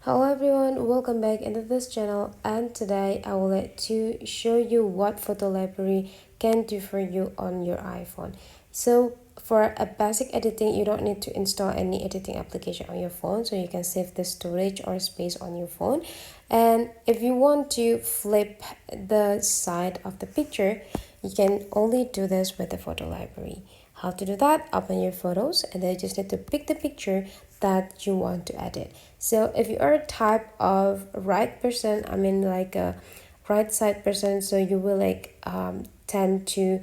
Hello everyone, welcome back into this channel, and today I will like to show you what photo library can do for you on your iPhone. So for a basic editing, you don't need to install any editing application on your phone, so you can save the storage or space on your phone. And if you want to flip the side of the picture, you can only do this with the photo library. How to do that? Open your photos and then you just need to pick the picture that you want to edit. So if you are a type of right person, I mean like a right side person, so you will tend to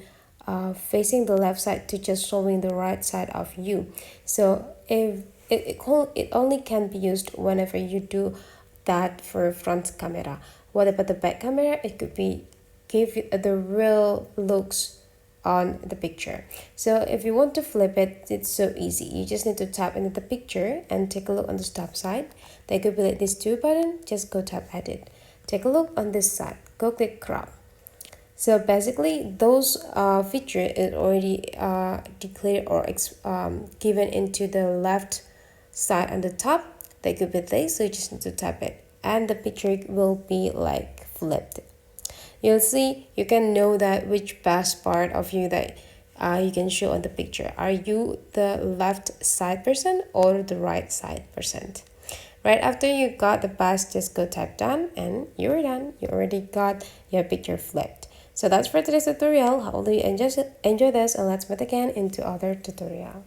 facing the left side to just showing the right side of you. So if it only can be used whenever you do that for front camera. What about the back camera? It could be give you the real looks on the picture. So if you want to flip it, it's so easy. You just need to tap into the picture and take a look on the top side. There could be like this two button, just go tap edit. Take a look on this side, go click crop. So basically those feature is already declared or given into the left side on the top. They could be this, so you just need to tap it and the picture will be like flipped. You'll see, you can know that which best part of you that you can show on the picture. Are you the left side person or the right side person? Right after you got the best, just go tap done and you're done. You already got your picture flipped. So that's for today's tutorial. Hopefully you enjoy this, and let's meet again into other tutorial.